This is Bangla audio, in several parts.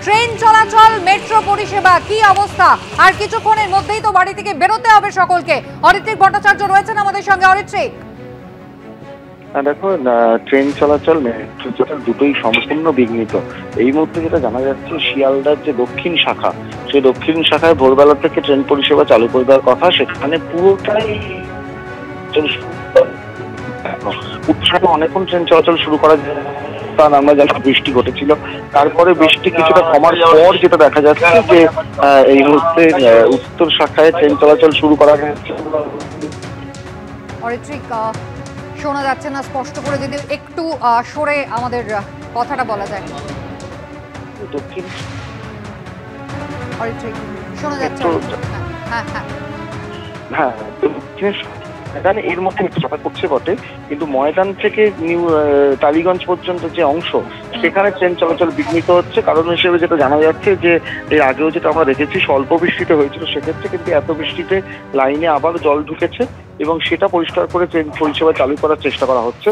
ট্রেন চলাচল, মেট্রো পরিষেবা কি অবস্থা? আর কিছুক্ষণের মধ্যেই তো বাড়ি থেকে বেরোতে হবে সকলকে। অরিত্রিক ভট্টাচার্য রয়েছেন আমাদের সঙ্গে। অরিত্রিক, দেখো, ট্রেন চলাচল, মেট্রো চলাচল দুটোই সম্পূর্ণ বিঘ্নিত। এই মুহূর্তে যেটা জানা যাচ্ছে, শিয়ালদার যে দক্ষিণ শাখা, সেই দক্ষিণ শাখায় ভোরবেলা থেকে ট্রেন পরিষেবা চালু করে দেওয়ার কথা, সেখানে পুরোটাই উৎসাহে অনেকক্ষণ ট্রেন চলাচল শুরু করা যায়। আমরা জানি বৃষ্টি ঘটেছিল, তারপরে বৃষ্টি কিছুটা কমার পর যেটা দেখা যাচ্ছে যে এই মুহূর্তে উত্তর শাখায় ট্রেন চলাচল শুরু করা গেছে। অরিত্রিক, শোনা যাচ্ছে না স্পষ্ট করে, যদি একটু সরে আমাদের কথাটা বলা যায়। দক্ষিণ অরিত্রিক, শোনা যাচ্ছে? হ্যাঁ, ময়দান এর মধ্যে চাপা করছে বটে, কিন্তু ময়দান থেকে টালিগঞ্জ পর্যন্ত যে অংশ, সেখানে ট্রেন চলাচল বিঘ্নিত হচ্ছে। কারণ হিসেবে যেটা জানা যাচ্ছে যে এর আগেও যেটা আমরা দেখেছি, স্বল্প বৃষ্টিতে হয়েছিল, সেক্ষেত্রে কিন্তু এত বৃষ্টিতে লাইনে আবার জল ঢুকেছে এবং সেটা পরিষ্কার করে ট্রেন পরিষেবা চালু করার চেষ্টা করা হচ্ছে।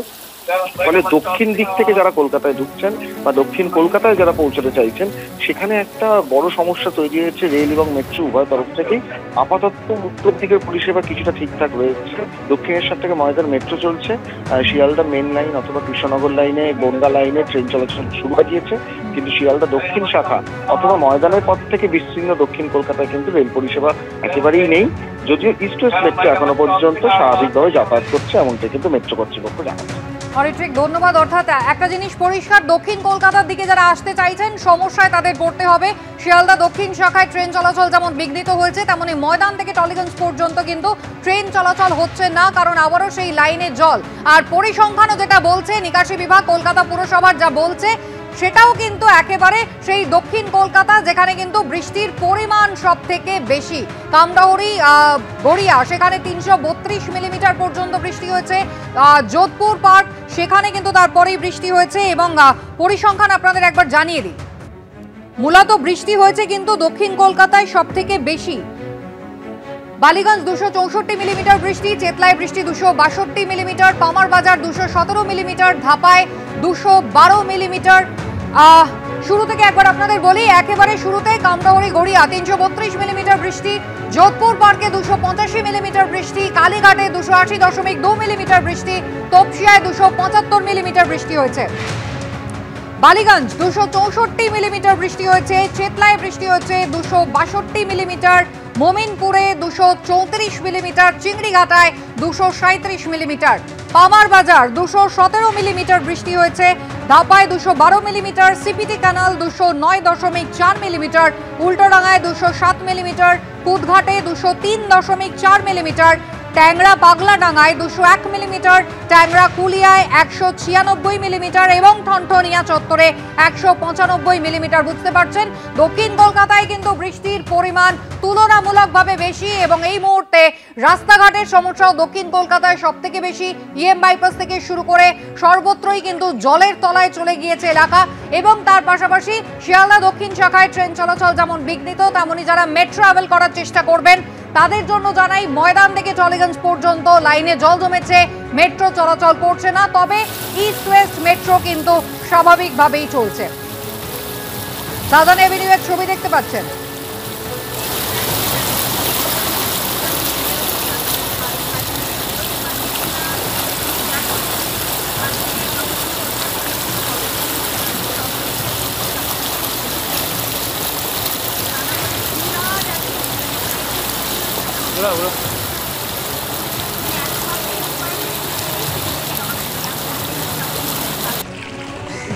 ফলে দক্ষিণ দিক থেকে যারা কলকাতায় ঢুকছেন বা দক্ষিণ কলকাতায় যারা পৌঁছতে চাইছেন, সেখানে একটা বড় সমস্যা তৈরি হয়েছে। রেল এবং মেট্রো উভয় তরফ থেকেই আপাতত উত্তর দিকের পরিষেবা কিছুটা ঠিকঠাক রয়েছে। দক্ষিণেশ্বর থেকে ময়দান মেট্রো চলছে, শিয়ালদা মেন লাইন অথবা কৃষ্ণনগর লাইনে, বনগা লাইনে ট্রেন চলাচল শুরু হয়ে গিয়েছে। কিন্তু শিয়ালদা দক্ষিণ শাখা অথবা ময়দানের পথ থেকে বিস্তীর্ণ দক্ষিণ কলকাতায় কিন্তু রেল পরিষেবা একেবারেই নেই। যদিও ইস্ট ওয়েস্ট মেট্রো এখনো পর্যন্ত স্বাভাবিকভাবে যাতায়াত করছে, এমনটাই কিন্তু মেট্রো কর্তৃপক্ষ জানাচ্ছে। অরিত্রিক, ধন্যবাদ। অর্থাৎ একটা জিনিস পরিষ্কার, দক্ষিণ কলকাতার দিকে যারা আসতে চাইছেন সমস্যায় তাদের পড়তে হবে। শিয়ালদা দক্ষিণ শাখায় ট্রেন চলাচল যেমন বিঘ্নিত হয়েছে, তেমনি ময়দান থেকে টলিগঞ্জ পর্যন্ত কিন্তু ট্রেন চলাচল হচ্ছে না, কারণ আবারও সেই লাইনে জল। আর পরিসংখ্যানও যেটা বলছে, নিকাশি বিভাগ কলকাতা পুরসভার যা বলছে, সেটাও কিন্তু একেবারে সেই দক্ষিণ কলকাতা, যেখানে কিন্তু বৃষ্টির পরিমাণ সব থেকে বেশি। কামরাহরি, গড়িয়া, সেখানে 332 মিলিমিটার পর্যন্ত বৃষ্টি হয়েছে। যোধপুর পার্ক, সেখানে কিন্তু তারপরেই বৃষ্টি হয়েছে। এবং পরিসংখ্যান আপনাদের একবার জানিয়ে দিই, মূলত বৃষ্টি হয়েছে কিন্তু দক্ষিণ কলকাতায় সব থেকে বেশি। বালিগঞ্জ 264 মিলিমিটার বৃষ্টি, চেতলায় বৃষ্টি 262 millimetre, Palmer Bazar 217 millimetre, ধাপায় 212 millimetre. শুরু থেকে একবার আপনাদের বলি, একেবারে শুরুতে কামরাহরি গড়িয়া 332 মিলিমিটার বৃষ্টি, যোধপুর পার্কে 285 মিলিমিটার বৃষ্টি, কালীঘাটে 280.2 মিলিমিটার বৃষ্টি, তপসিয়ায় 275 মিলিমিটার বৃষ্টি হয়েছে। বালিগঞ্জ 264 মিলিমিটার বৃষ্টি হয়েছে, চেতলায় বৃষ্টি হয়েছে 262 মিলিমিটার, মোমিনপুরে 234 মিলিমিটার, চিংড়িঘাটায় 237 মিলিমিটার, পামার বাজার 217 মিলিমিটার বৃষ্টি হয়েছে, ধাপায় 212 মিলিমিটার, সিপিটি ক্যানাল 209.4 মিলিমিটার, উল্টোডাঙ্গায় 207 মিলিমিটার, কুদঘাটে 203.4 মিলিমিটার, ট্যাংরা পাগলাডাঙ্গায় 201 মিলিমিটার, ট্যাংরা কুলিয়ায় 196 মিলিমিটার এবং ঠনঠনিয়া চত্বরে 195 মিলিমিটার। বুঝতে পারছেন, দক্ষিণ কলকাতায় কিন্তু বৃষ্টির পরিমাণ তুলনামূলকভাবে বেশি এবং এই মুহূর্তে রাস্তাঘাটের সমস্যাও দক্ষিণ কলকাতায় সব থেকে বেশি। ইএম বাইপাস থেকে শুরু করে সর্বত্রই কিন্তু জলের তলায় চলে গিয়েছে এলাকা। এবং তার পাশাপাশি শিয়ালদা দক্ষিণ শাখায় ট্রেন চলাচল যেমন বিঘ্নিত, তেমনি যারা মেট্রো ট্রাভেল করার চেষ্টা করবেন তাদের জন্য জানাই, ময়দান থেকে টলিগঞ্জ পর্যন্ত লাইনে জল জমেছে, মেট্রো চলাচল করছে না। তবে ইস্ট ওয়েস্ট মেট্রো কিন্তু স্বাভাবিকভাবেই চলছে। সাউদার্ন এভিনিউ এর ছবি দেখতে পাচ্ছেন।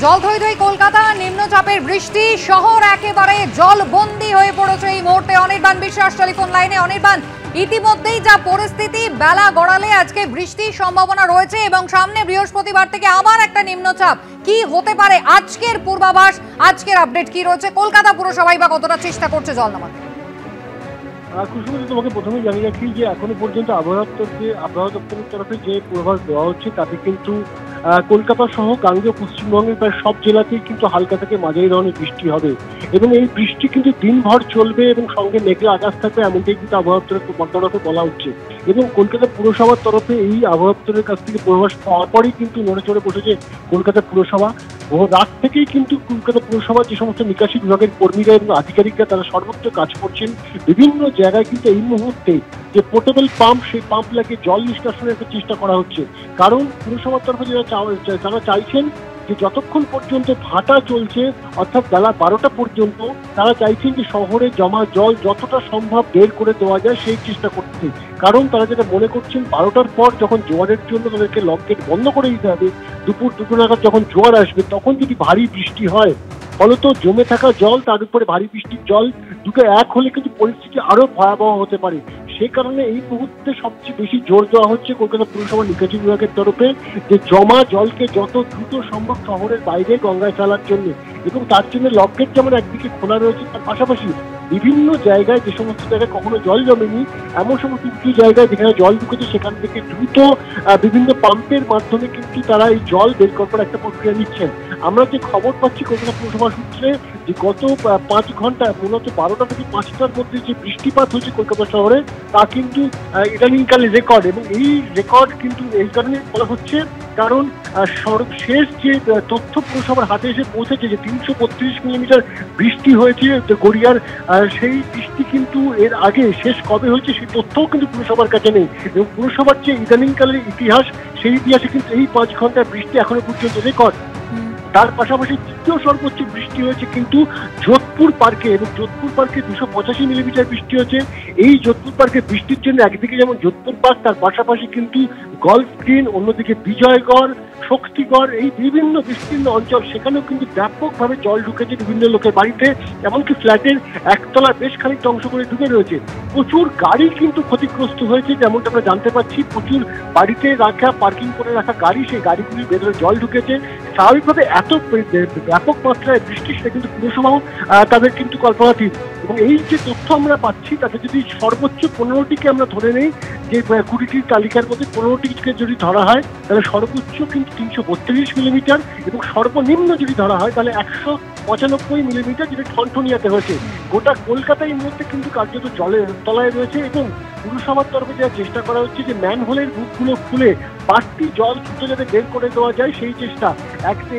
জল ধই ধই কলকাতা, নিম্নচাপের বৃষ্টি, শহর একেবারে জলবন্দী হয়ে পড়েছে এই মুহূর্তে। অনির্বাণ বিশ্বাস টেলিফোন লাইনে। অনির্বাণ, ইতিমধ্যেই যা পরিস্থিতি, বেলা গড়ালে আজকে বৃষ্টির সম্ভাবনা রয়েছে এবং সামনে বৃহস্পতিবার থেকে আবার একটা নিম্নচাপ। কি হতে পারে আজকের পূর্বাভাস, আজকের আপডেট কি রয়েছে? কলকাতা পুরসভাই বা কতটা চেষ্টা করছে জল নামাতে? কুসুমজি, তোমাকে প্রথমে জানিয়ে রাখি যে এখনো পর্যন্ত আবহাওয়া দপ্তরের তরফে যে পূর্বাভাস দেওয়া হচ্ছে, তাতে কিন্তু কলকাতা সহ গাঙ্গেয় পশ্চিমবঙ্গের প্রায় সব জেলাতেই কিন্তু হালকা থেকে মাঝারি ধরনের বৃষ্টি হবে এবং এই বৃষ্টি কিন্তু দিনভর চলবে এবং সঙ্গে মেঘলা আকাশ থাকবে, এমনটাই কিন্তু আবহাওয়া দপ্তরের তরফে বলা হচ্ছে। এবং কলকাতা পুরসভার তরফে এই আবহাওয়া দপ্তরের কাছ থেকে পূর্বাভাস পাওয়ার পরই কিন্তু নড়ে চড়ে বসেছে কলকাতা পুরসভা। রাত থেকেই কিন্তু কলকাতা পুরসভার যে সমস্ত নিকাশি বিভাগের কর্মীরা এবং আধিকারিকরা তারা সর্বত্র কাজ করছেন। বিভিন্ন জায়গায় কিন্তু এই মুহূর্তে যে পোর্টেবল পাম্প, সেই পাম্প লাগিয়ে জল নিষ্কাশনের একটা চেষ্টা করা হচ্ছে। কারণ পুরসভার তরফে যারা চাইছেন যে যতক্ষণ পর্যন্ত ভাটা চলছে অর্থাৎ বেলা 12টা পর্যন্ত তারা চাইছেন যে শহরে জমা জল যতটা সম্ভব বের করে দেওয়া যায় সেই চেষ্টা করতে। কারণ তারা যেটা মনে করছেন 12টার পর যখন জোয়ারের জন্য তাদেরকে লকগেট বন্ধ করে দিতে হবে, দুপুর 2টো নাগাদ যখন জোয়ার আসবে তখন যদি ভারী বৃষ্টি হয় ফলত জমে থাকা জল তার উপরে ভারী বৃষ্টির জল দুটো এক হলে কিন্তু পরিস্থিতি আরো ভয়াবহ হতে পারে। সে কারণে এই মুহূর্তে সবচেয়ে বেশি জোর দেওয়া হচ্ছে কলকাতা পুরসভা নিকাশি বিভাগের তরফে যে জমা জলকে যত দ্রুত সম্ভব শহরের বাইরে গঙ্গায় ফেলার জন্য, এবং তার জন্য লকগেট যেমন একদিকে খোলা রয়েছে তার পাশাপাশি বিভিন্ন জায়গায় যে সমস্ত জায়গায় কখনো জল জমেনি এমন সমস্ত উঁচু জায়গায় যেখানে জল ঢুকেছে সেখান থেকে দ্রুত বিভিন্ন পাম্পের মাধ্যমে কিন্তু তারা এই জল বের করার একটা প্রক্রিয়া নিচ্ছেন। আমরা যে খবর পাচ্ছি কলকাতা পুরসভা সূত্রে যে গত 5 ঘন্টা মূলত 12টা থেকে 5টার মধ্যে যে বৃষ্টিপাত হয়েছে কলকাতা শহরে তা কিন্তু ইদানিংকালে রেকর্ড, এবং এই রেকর্ড কিন্তু এই কারণে বলা হচ্ছে কারণ সর্বশেষ যে তথ্য পুরসভার হাতে এসে পৌঁছেছে যে 332 মিলিমিটার বৃষ্টি হয়েছে গড়িয়ার, সেই বৃষ্টি কিন্তু এর আগে শেষ কবে হয়েছে সেই তথ্যও কিন্তু পুরসভার কাছে নেই। এবং পুরসভার যে ইদানিংকালের ইতিহাস সেই ইতিহাসে কিন্তু এই 5 ঘন্টার বৃষ্টি এখনো পর্যন্ত রেকর্ড। তার পাশাপাশি দ্বিতীয় সর্বোচ্চ বৃষ্টি হয়েছে কিন্তু যোধপুর পার্কে, এবং যোধপুর পার্কে 285 মিলিমিটার বৃষ্টি হয়েছে। এই যোধপুর পার্কে বৃষ্টির জন্য একদিকে যেমন যোধপুর পার্ক তার পাশাপাশি কিন্তু গলফ গ্রিন, অন্যদিকে বিজয়গড়, শক্তিগড়, এই বিভিন্ন বিস্তীর্ণ অঞ্চল সেখানেও কিন্তু ব্যাপকভাবে জল ঢুকেছে বিভিন্ন লোকের বাড়িতে, এমনকি ফ্ল্যাটের একতলা বেশ খানিকটা অংশ করে ঢুকে রয়েছে। প্রচুর গাড়ি কিন্তু ক্ষতিগ্রস্ত হয়েছে, যেমনটা আমরা জানতে পারছি প্রচুর বাড়িতে রাখা পার্কিং করে রাখা গাড়ি, সেই গাড়িগুলির ভেতরে জল ঢুকেছে। স্বাভাবিকভাবে এত ব্যাপক মাত্রায় বৃষ্টি সেটা কিন্তু পুরসভাও তাদের কিন্তু কল্পনাতীত। এবং এই যে তথ্য আমরা পাচ্ছি তাতে যদি সর্বোচ্চ 15টিকে আমরা ধরে নেই যে 20টির তালিকার মধ্যে 15টিকে যদি ধরা হয় তাহলে সর্বোচ্চ কিন্তু 332 মিলিমিটার, এবং সর্বনিম্ন যদি ধরা হয় তাহলে 195 মিলিমিটার, যেটা ঠনঠনিয়াতে হয়েছে। গোটা কলকাতা এই মুহূর্তে কিন্তু কার্যত জলের তলায় রয়েছে, এবং পুরসভার তরফে যা চেষ্টা করা হচ্ছে যে ম্যানহোলের বুকগুলো খুলে বাড়তি জল দ্রুত যাতে বের করে দেওয়া যায় সেই চেষ্টা,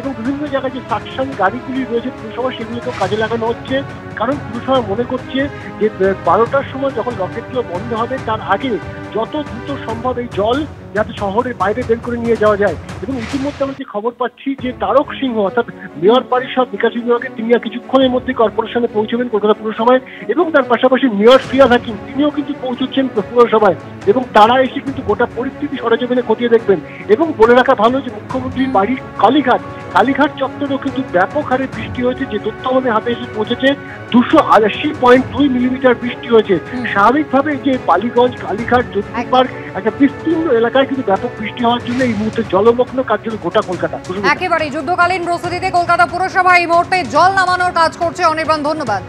এবং বিভিন্ন জায়গায় যে সাকশন গাড়িগুলি রয়েছে পুরসভা সেগুলোকেও কাজে লাগানো হচ্ছে। কারণ পুরসভা মনে করছে যে 12টার সময় যখন রকেটগুলো বন্ধ হবে তার আগে যত দ্রুত সম্ভব এই জল যাতে শহরের বাইরে বের করে নিয়ে যাওয়া যায়। এবং ইতিমধ্যে আমরা যে খবর পাচ্ছি যে তারক সিংহ অর্থাৎ মেয়র পরিষদ নিকাশি বিভাগের তিনি কিছুক্ষণের মধ্যে কর্পোরেশনে পৌঁছবেন কলকাতা পুরসভায়, এবং তার পাশাপাশি মেয়র ফিয়াজ হাকিম তিনিও কিন্তু পৌঁছচ্ছেন পুরসভায়, এবং তারা এসে কিন্তু গোটা পরিস্থিতি সরেজমিনে খতিয়ে দেখবেন। এবং বলে রাখা ভালো যে মুখ্যমন্ত্রীর বাড়ির কালীঘাট চত্বরেও কিন্তু ব্যাপক হারে বৃষ্টি হয়েছে, যে তথ্য আমাদের হাতে এসে পৌঁছেছে 280.2 মিলিমিটার বৃষ্টি হয়েছে। স্বাভাবিকভাবে যে বালিগঞ্জ, কালীঘাট, যোধপুর পার্ক একটা বিস্তীর্ণ এলাকায় কিন্তু ব্যাপক বৃষ্টি হওয়ার জন্য এই মুহূর্তে জলমগ্ন কার্যত গোটা কলকাতা। একেবারে যুদ্ধকালীন প্রস্তুতিতে কলকাতা পুরসভা এই মুহূর্তে জল নামানোর কাজ করছে। অনির্বাণ, ধন্যবাদ।